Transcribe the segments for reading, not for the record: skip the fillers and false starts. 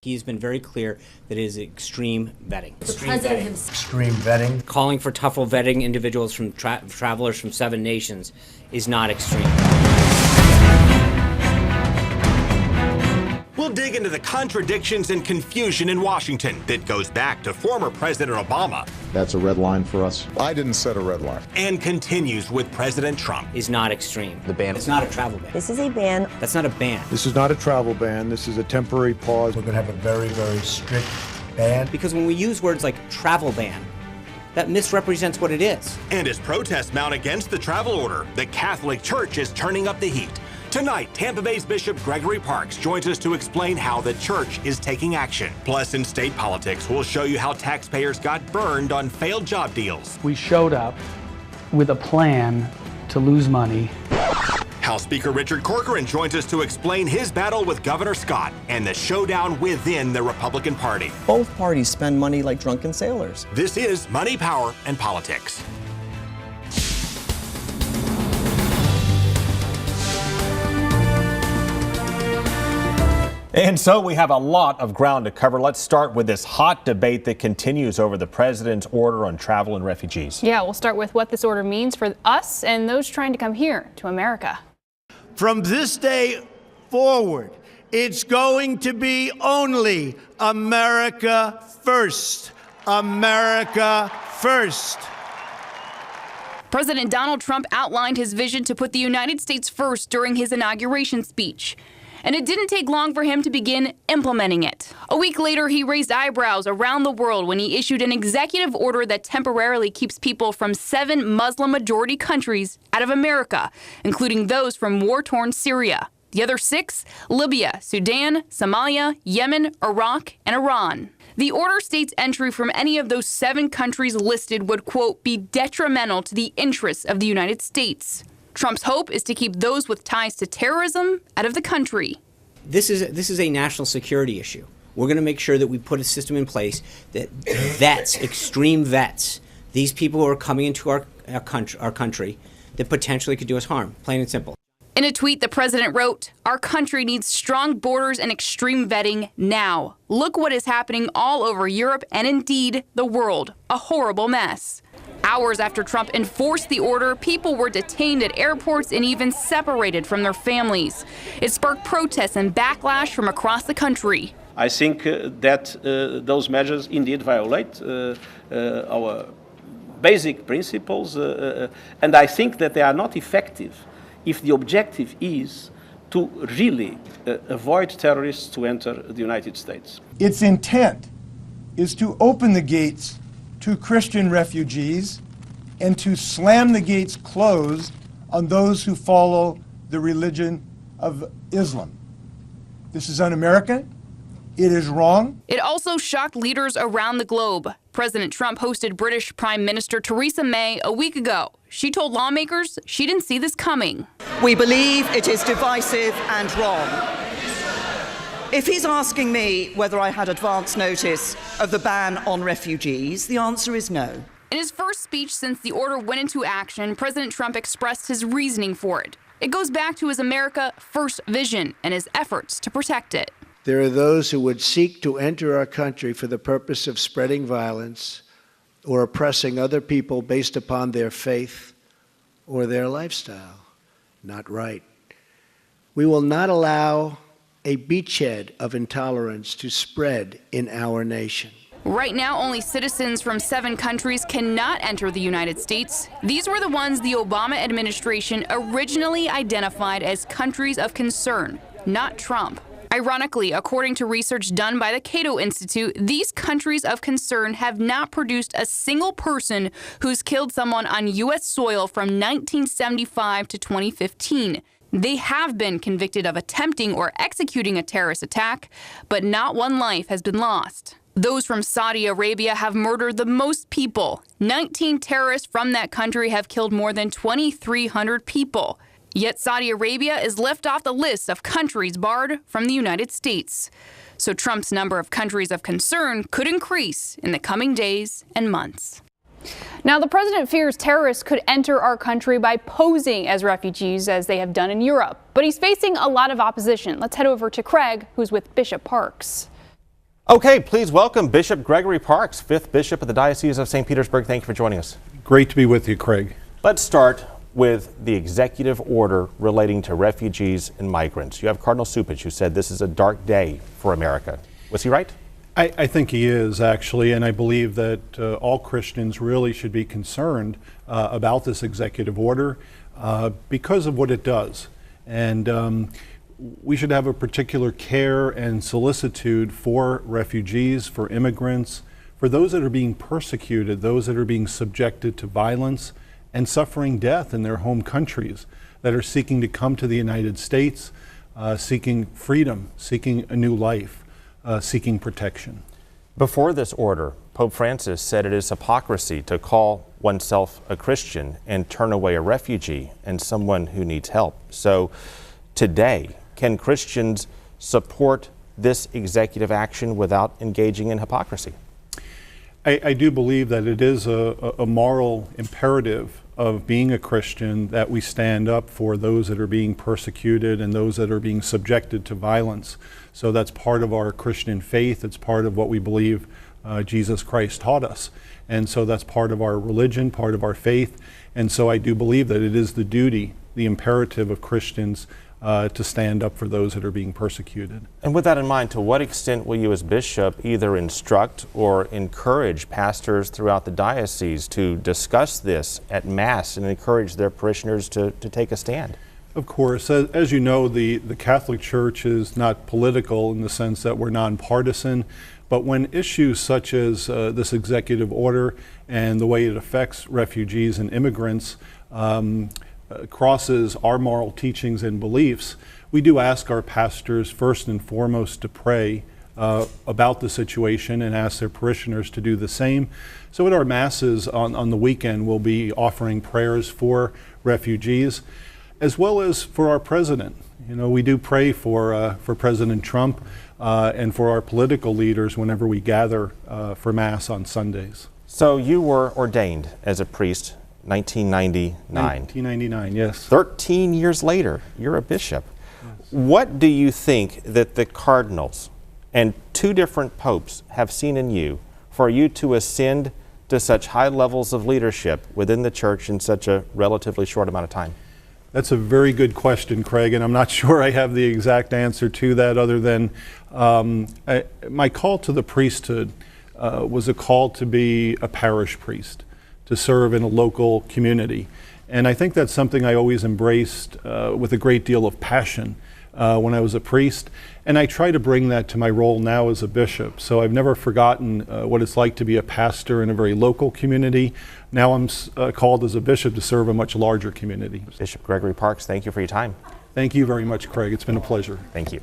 He has been very clear that it is extreme vetting. Extreme vetting. Calling for tougher vetting individuals from travelers from 7 nations is not extreme. We'll dig into the contradictions and confusion in Washington that goes back to former President Obama. That's a red line for us. I didn't set a red line. And continues with President Trump. Is not extreme. The ban. It's not a travel ban. This is a ban. That's not a ban. This is not a travel ban. This is a temporary pause. We're going to have a very, very strict ban. Because when we use words like travel ban, that misrepresents what it is. And as protests mount against the travel order, the Catholic Church is turning up the heat. Tonight, Tampa Bay's Bishop Gregory Parks joins us to explain how the church is taking action. Plus, in state politics, we'll show you how taxpayers got burned on failed job deals. We showed up with a plan to lose money. House Speaker Richard Corcoran joins us to explain his battle with Governor Scott and the showdown within the Republican Party. Both parties spend money like drunken sailors. This is Money, Power, and Politics. And so we have a lot of ground to cover. Let's start with this hot debate that continues over the president's order on travel and refugees. Yeah, we'll start with what this order means for us and those trying to come here to America. From this day forward, it's going to be only America first. America first. President Donald Trump outlined his vision to put the United States first during his inauguration speech. And it didn't take long for him to begin implementing it. A week later, he raised eyebrows around the world when he issued an executive order that temporarily keeps people from 7 Muslim-majority countries out of America, including those from war-torn Syria. The other 6, Libya, Sudan, Somalia, Yemen, Iraq, and Iran. The order states entry from any of those 7 countries listed would, quote, be detrimental to the interests of the United States. Trump's hope is to keep those with ties to terrorism out of the country. This is a national security issue. We're going to make sure that we put a system in place that vets, extreme vets, these people who are coming into our country that potentially could do us harm, plain and simple. In a tweet, the president wrote, "Our country needs strong borders and extreme vetting now. Look what is happening all over Europe and indeed the world. A horrible mess." Hours after Trump enforced the order, people were detained at airports and even separated from their families. It sparked protests and backlash from across the country. I think that those measures indeed violate our basic principles, and I think that they are not effective if the objective is to really avoid terrorists to enter the United States. Its intent is to open the gates to Christian refugees and to slam the gates closed on those who follow the religion of Islam. This is un-American. It is wrong. It also shocked leaders around the globe. President Trump hosted British Prime Minister Theresa May a week ago. She told lawmakers she didn't see this coming. We believe it is divisive and wrong. If he's asking me whether I had advance notice of the ban on refugees, the answer is no. In his first speech since the order went into action, President Trump expressed his reasoning for it. It goes back to his America First vision and his efforts to protect it. There are those who would seek to enter our country for the purpose of spreading violence or oppressing other people based upon their faith or their lifestyle. Not right. We will not allow a beachhead of intolerance to spread in our nation. Right now, only citizens from 7 countries cannot enter the United States. These were the ones the Obama administration originally identified as countries of concern, not Trump. Ironically, according to research done by the Cato Institute, these countries of concern have not produced a single person who's killed someone on U.S. soil from 1975 to 2015. They have been convicted of attempting or executing a terrorist attack, but not one life has been lost. Those from Saudi Arabia have murdered the most people. 19 terrorists from that country have killed more than 2,300 people. Yet Saudi Arabia is left off the list of countries barred from the United States. So Trump's number of countries of concern could increase in the coming days and months. Now, the president fears terrorists could enter our country by posing as refugees, as they have done in Europe. But he's facing a lot of opposition. Let's head over to Craig, who's with Bishop Parks. Okay, please welcome Bishop Gregory Parks, 5th Bishop of the Diocese of St. Petersburg. Thank you for joining us. Great to be with you, Craig. Let's start with the executive order relating to refugees and migrants. You have Cardinal Cupich, who said this is a dark day for America. Was he right? I think he is, actually, and I believe that all Christians really should be concerned about this executive order because of what it does. And we should have a particular care and solicitude for refugees, for immigrants, for those that are being persecuted, those that are being subjected to violence and suffering death in their home countries, that are seeking to come to the United States, seeking freedom, seeking a new life, seeking protection. Before this order, Pope Francis said it is hypocrisy to call oneself a Christian and turn away a refugee and someone who needs help. So today, can Christians support this executive action without engaging in hypocrisy? I do believe that it is a moral imperative of being a Christian that we stand up for those that are being persecuted and those that are being subjected to violence. So that's part of our Christian faith. It's part of what we believe Jesus Christ taught us. And so that's part of our religion, part of our faith. And so I do believe that it is the duty, the imperative of Christians to stand up for those that are being persecuted. And with that in mind, to what extent will you as bishop either instruct or encourage pastors throughout the diocese to discuss this at Mass and encourage their parishioners to take a stand? Of course, as you know, the Catholic Church is not political in the sense that we're nonpartisan, but when issues such as this executive order and the way it affects refugees and immigrants crosses our moral teachings and beliefs, we do ask our pastors first and foremost to pray about the situation and ask their parishioners to do the same. So at our Masses on the weekend, we'll be offering prayers for refugees as well as for our president. You know, we do pray for President Trump and for our political leaders whenever we gather for Mass on Sundays. So you were ordained as a priest 1999. 1999, yes. 13 years later, you're a bishop. Yes. What do you think that the cardinals and 2 different popes have seen in you for you to ascend to such high levels of leadership within the church in such a relatively short amount of time? That's a very good question, Craig, and I'm not sure I have the exact answer to that other than my call to the priesthood was a call to be a parish priest, to serve in a local community. And I think that's something I always embraced with a great deal of passion when I was a priest. And I try to bring that to my role now as a bishop. So I've never forgotten what it's like to be a pastor in a very local community. Now I'm called as a bishop to serve a much larger community. Bishop Gregory Parks, thank you for your time. Thank you very much, Craig. It's been a pleasure. Thank you.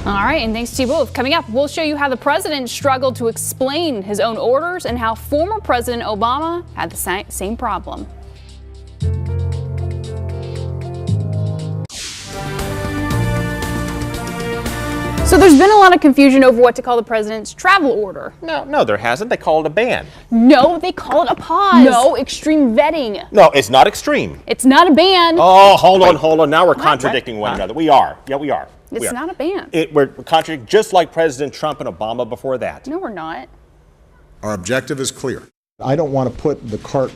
All right, and thanks to you both. Coming up, we'll show you how the president struggled to explain his own orders and how former President Obama had the same problem. So there's been a lot of confusion over what to call the president's travel order. No, there hasn't. They call it a ban. No, they call it a pause. No, extreme vetting. No, it's not extreme. It's not a ban. Oh, hold on. Now we're contradicting one another. We are. Yeah, we are. It's not a ban. We're contradicting just like President Trump and Obama before that. No, we're not. Our objective is clear. I don't want to put the cart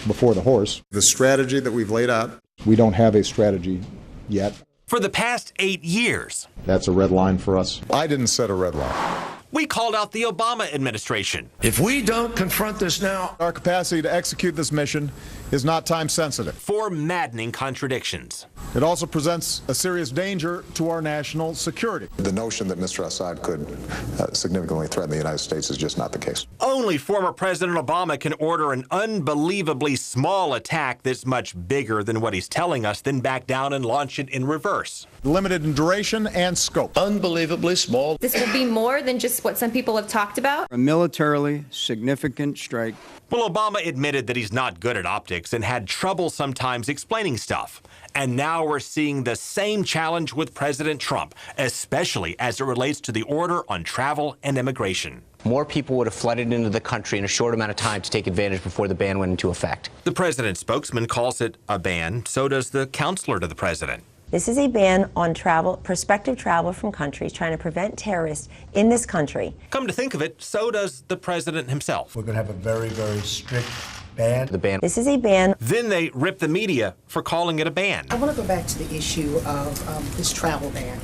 before the horse. The strategy that we've laid out. We don't have a strategy yet. For the past 8 years, That's a red line for us. I didn't set a red line. we called out the Obama administration. If we don't confront this now, Our capacity to execute this mission is not time sensitive. For maddening contradictions. It also presents a serious danger to our national security. The notion that Mr. Assad could significantly threaten the United States is just not the case. Only former President Obama can order an unbelievably small attack that's much bigger than what he's telling us, then back down and launch it in reverse. Limited in duration and scope. unbelievably small. This will be more than just what some people have talked about. A militarily significant strike. Well, Obama admitted that he's not good at optics and had trouble sometimes explaining stuff. And now we're seeing the same challenge with President Trump, especially as it relates to the order on travel and immigration. More people would have flooded into the country in a short amount of time to take advantage before the ban went into effect. The president's spokesman calls it a ban. So does the counselor to the president. This is a ban on prospective travel from countries trying to prevent terrorists in this country. Come to think of it, so does the president himself. We're going to have a very, very strict ban. The ban. This is a ban. Then they rip the media for calling it a ban. I want to go back to the issue of this travel ban.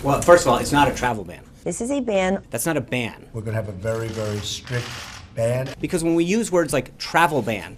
Well, first of all, it's not a travel ban. This is a ban. That's not a ban. We're going to have a very, very strict ban. Because when we use words like travel ban,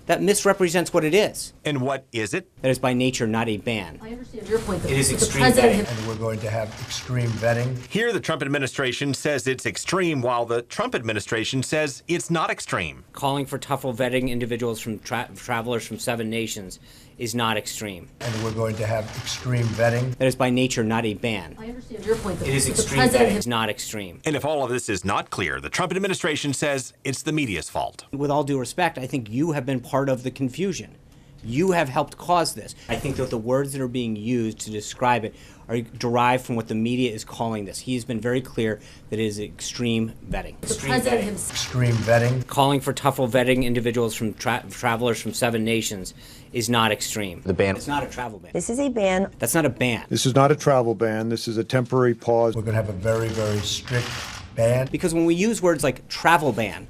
that misrepresents what it is. And what is it? That is by nature not a ban. I understand your point. It is extreme vetting. And we're going to have extreme vetting. Here, the Trump administration says it's extreme, while the Trump administration says it's not extreme. Calling for tougher vetting individuals from travelers from 7 nations is not extreme. And we're going to have extreme vetting. That is by nature not a ban. I understand your point. It is extreme vetting. It's not extreme. And if all of this is not clear, the Trump administration says it's the media's fault. With all due respect, I think you have been part of the confusion. You have helped cause this. I think that the words that are being used to describe it are derived from what the media is calling this. He has been very clear that it is extreme vetting. Extreme vetting. Calling for tougher vetting individuals from travelers from 7 nations is not extreme. The ban. It's not a travel ban. This is a ban. That's not a ban. This is not a travel ban. This is a temporary pause. We're going to have a very, very strict ban. Because when we use words like travel ban,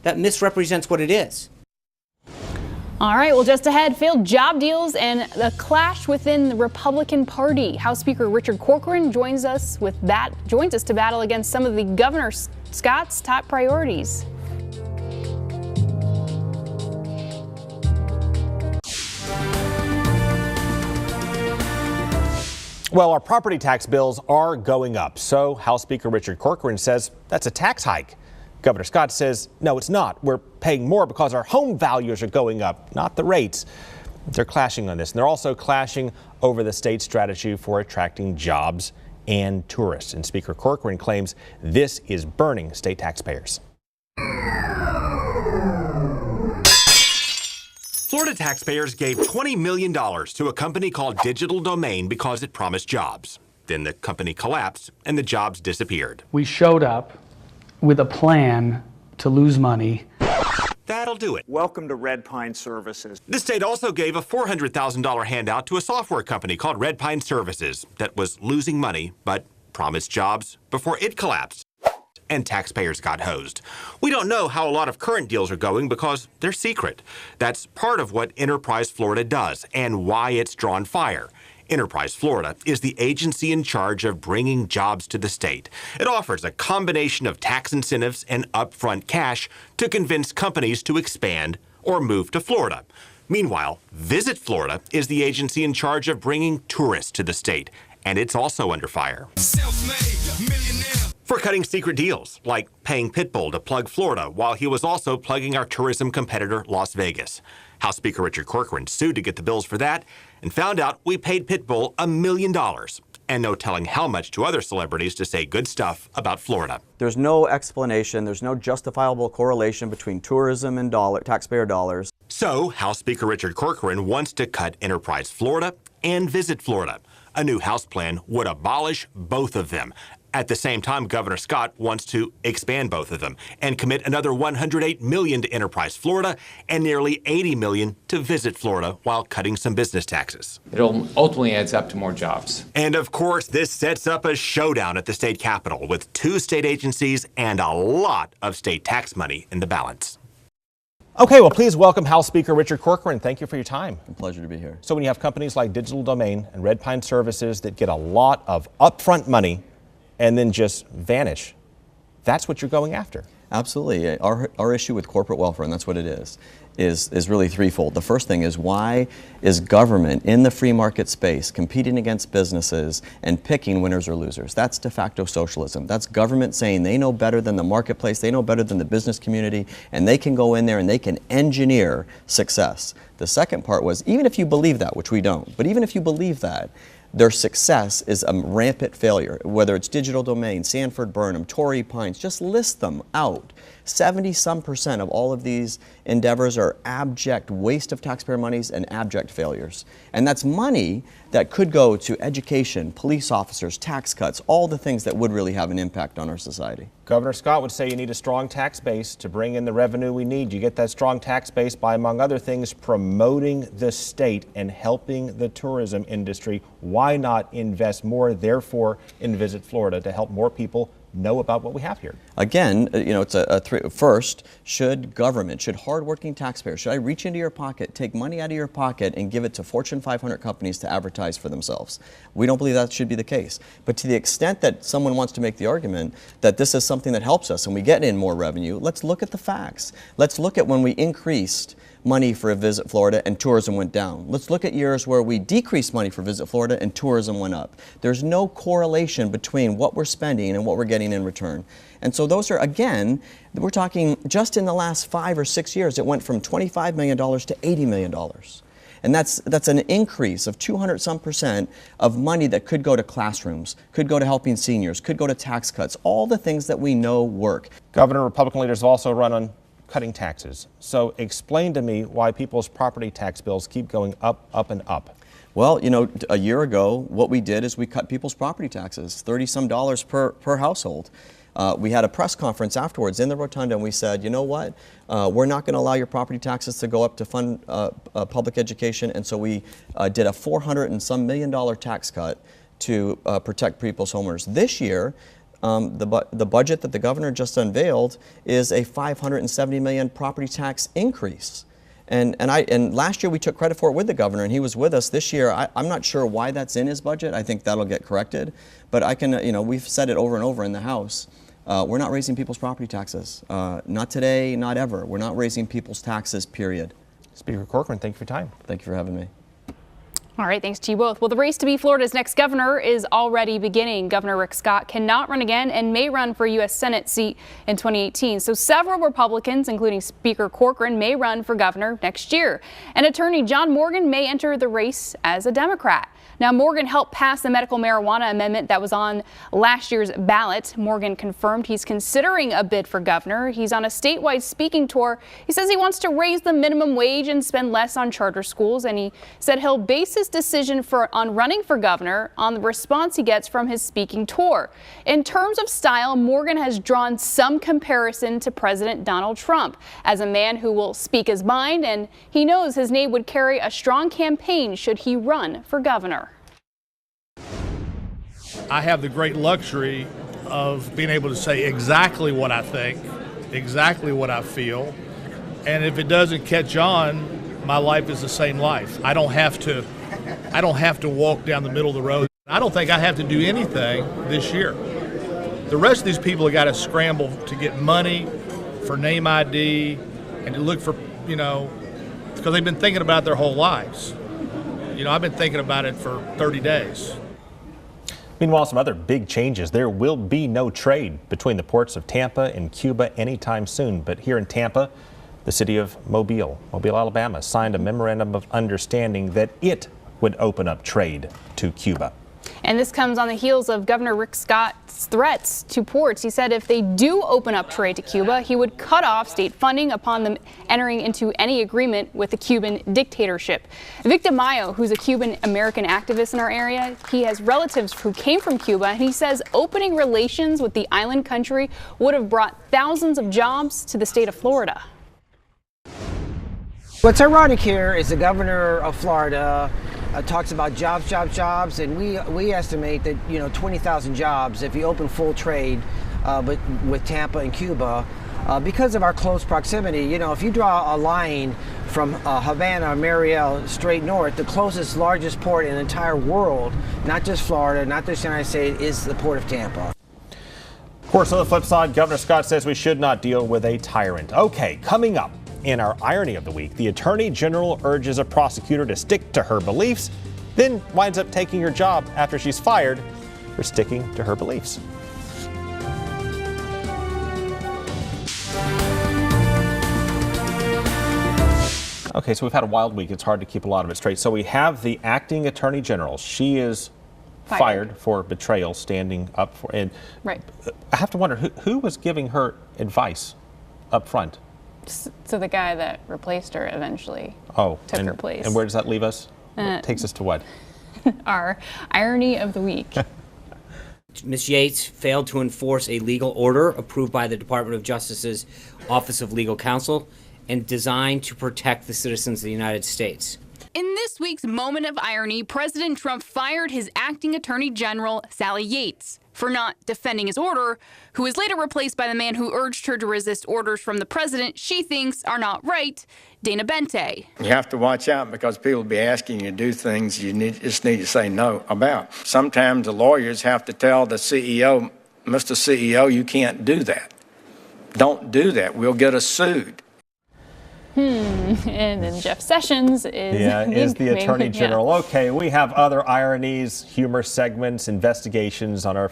that misrepresents what it is. All right, well, just ahead, failed job deals and the clash within the Republican Party. House Speaker Richard Corcoran joins us to battle against some of the Governor Scott's top priorities. Well, our property tax bills are going up, so House Speaker Richard Corcoran says that's a tax hike. Governor Scott says, no, it's not. We're paying more because our home values are going up, not the rates. They're clashing on this, and they're also clashing over the state's strategy for attracting jobs and tourists. And Speaker Corcoran claims this is burning state taxpayers. Florida taxpayers gave $20 million to a company called Digital Domain because it promised jobs. Then the company collapsed and the jobs disappeared. We showed up with a plan to lose money. That'll do it. Welcome to Red Pine Services. The state also gave a $400,000 handout to a software company called Red Pine Services that was losing money but promised jobs before it collapsed. And taxpayers got hosed. We don't know how a lot of current deals are going because they're secret. That's part of what Enterprise Florida does and why it's drawn fire. Enterprise Florida is the agency in charge of bringing jobs to the state. It offers a combination of tax incentives and upfront cash to convince companies to expand or move to Florida. Meanwhile, Visit Florida is the agency in charge of bringing tourists to the state, and it's also under fire. For cutting secret deals, like paying Pitbull to plug Florida while he was also plugging our tourism competitor, Las Vegas. House Speaker Richard Corcoran sued to get the bills for that and found out we paid Pitbull $1 million. And no telling how much to other celebrities to say good stuff about Florida. There's no explanation, there's no justifiable correlation between tourism and taxpayer dollars. So, House Speaker Richard Corcoran wants to cut Enterprise Florida and Visit Florida. A new House plan would abolish both of them. At the same time, Governor Scott wants to expand both of them and commit another $108 million to Enterprise Florida and nearly $80 million to Visit Florida while cutting some business taxes. It ultimately adds up to more jobs. And of course, this sets up a showdown at the state capitol with 2 state agencies and a lot of state tax money in the balance. Okay, well, please welcome House Speaker Richard Corcoran. Thank you for your time. A pleasure to be here. So when you have companies like Digital Domain and Red Pine Services that get a lot of upfront money and then just vanish, that's what you're going after. Absolutely. Our issue with corporate welfare, and that's what it is really threefold. The first thing is, why is government in the free market space competing against businesses and picking winners or losers? That's de facto socialism. That's government saying they know better than the marketplace, they know better than the business community, and they can go in there and they can engineer success. The second part was, even if you believe that, which we don't, but even if you believe that, their success is a rampant failure, whether it's Digital Domain, Sanford Burnham, Torrey Pines, just list them out. 70% of all of these endeavors are abject waste of taxpayer monies and abject failures. And that's money that could go to education, police officers, tax cuts, all the things that would really have an impact on our society. Governor Scott would say you need a strong tax base to bring in the revenue we need. You get that strong tax base by, among other things, promoting the state and helping the tourism industry. Why not invest more, therefore, in Visit Florida to help more people know about what we have here? Again, it's first, should government, should hardworking taxpayers, should I reach into your pocket, take money out of your pocket and give it to Fortune 500 companies to advertise for themselves? We don't believe that should be the case. But to the extent that someone wants to make the argument that this is something that helps us and we get in more revenue, let's look at the facts. Let's look at when we increased money for Visit Florida and tourism went down. Let's look at years where we decreased money for Visit Florida and tourism went up. There's no correlation between what we're spending and what we're getting in return. And so those are, again, we're talking just in the last 5 or 6 years, it went from $25 million to $80 million. And that's an increase of 200% of money that could go to classrooms, could go to helping seniors, could go to tax cuts, all the things that we know work. Governor, Republican leaders have also run on cutting taxes. So explain to me why people's property tax bills keep going up, up, and up. Well, a year ago, what we did is we cut people's property taxes, $30-some per household. We had a press conference afterwards in the rotunda and we said, you know what, we're not going to allow your property taxes to go up to fund public education, and so we did a $400-and-some million tax cut to protect people's homeowners. This year, the budget that the governor just unveiled is a $570 million property tax increase. And last year we took credit for it with the governor, and he was with us. This year, I'm not sure why that's in his budget. I think that'll get corrected. But I can, we've said it over and over in the House. We're not raising people's property taxes. Not today, not ever. We're not raising people's taxes, period. Speaker Corcoran, thank you for your time. Thank you for having me. All right, thanks to you both. Well, the race to be Florida's next governor is already beginning. Governor Rick Scott cannot run again and may run for a U.S. Senate seat in 2018. So several Republicans, including Speaker Corcoran, may run for governor next year. And attorney John Morgan may enter the race as a Democrat. Now, Morgan helped pass the medical marijuana amendment that was on last year's ballot. Morgan confirmed he's considering a bid for governor. He's on a statewide speaking tour. He says he wants to raise the minimum wage and spend less on charter schools. And he said he'll base his decision on running for governor on the response he gets from his speaking tour. In terms of style, Morgan has drawn some comparison to President Donald Trump as a man who will speak his mind, and he knows his name would carry a strong campaign should he run for governor. I have the great luxury of being able to say exactly what I think, exactly what I feel, and if it doesn't catch on, my life is the same life. I don't have to walk down the middle of the road. I don't think I have to do anything this year. The rest of these people have got to scramble to get money for name ID and to look for, because they've been thinking about it their whole lives. I've been thinking about it for 30 days. Meanwhile, some other big changes. There will be no trade between the ports of Tampa and Cuba anytime soon. But here in Tampa, the city of Mobile, Alabama, signed a memorandum of understanding that it would open up trade to Cuba. And this comes on the heels of Governor Rick Scott's threats to ports. He said if they do open up trade to Cuba, he would cut off state funding upon them entering into any agreement with the Cuban dictatorship. Victor Mayo, who's a Cuban-American activist in our area, he has relatives who came from Cuba, and he says opening relations with the island country would have brought thousands of jobs to the state of Florida. What's ironic here is the governor of Florida talks about jobs, and we estimate that 20,000 jobs if you open full trade with Tampa and Cuba, because of our close proximity. If you draw a line from Havana or Mariel straight north, the closest, largest port in the entire world, not just Florida, not just the United States, is the port of Tampa. Of course, on the flip side, Governor Scott says we should not deal with a tyrant. Okay, coming up. In our irony of the week, the Attorney General urges a prosecutor to stick to her beliefs, then winds up taking her job after she's fired for sticking to her beliefs. Okay, so we've had a wild week. It's hard to keep a lot of it straight. So we have the acting Attorney General. She is fired for betrayal, standing up for. And right. I have to wonder who was giving her advice up front? So the guy that replaced her eventually took her place. And where does that leave us? It takes us to what? Our irony of the week. Ms. Yates failed to enforce a legal order approved by the Department of Justice's Office of Legal Counsel and designed to protect the citizens of the United States. In this week's moment of irony, President Trump fired his acting Attorney General, Sally Yates, for not defending his order, who was later replaced by the man who urged her to resist orders from the president she thinks are not right, Dana Bente. You have to watch out because people will be asking you to do things you just need to say no about. Sometimes the lawyers have to tell the CEO, Mr. CEO, you can't do that. Don't do that. We'll get us sued. And then Jeff Sessions is the Attorney General. Yeah. Okay, we have other ironies, humor segments, investigations on our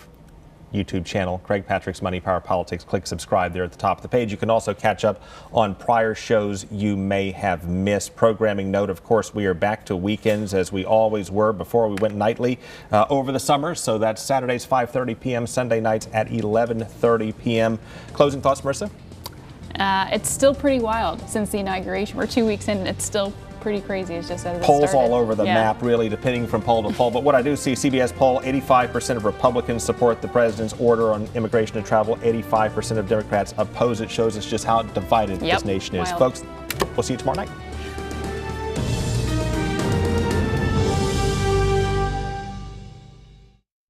YouTube channel, Craig Patrick's Money, Power, Politics. Click subscribe there at the top of the page. You can also catch up on prior shows you may have missed. Programming note, of course, we are back to weekends as we always were before we went nightly over the summer. So that's Saturdays 5:30 p.m., Sunday nights at 11:30 p.m. Closing thoughts, Marissa? It's still pretty wild since the inauguration. We're 2 weeks in and it's still pretty crazy. It's just as it Polls started. all over the map, really, depending from poll to poll. But what I do see, CBS poll, 85% of Republicans support the president's order on immigration and travel. 85% of Democrats oppose it. Shows us just how divided this nation is. Wild. Folks, we'll see you tomorrow night.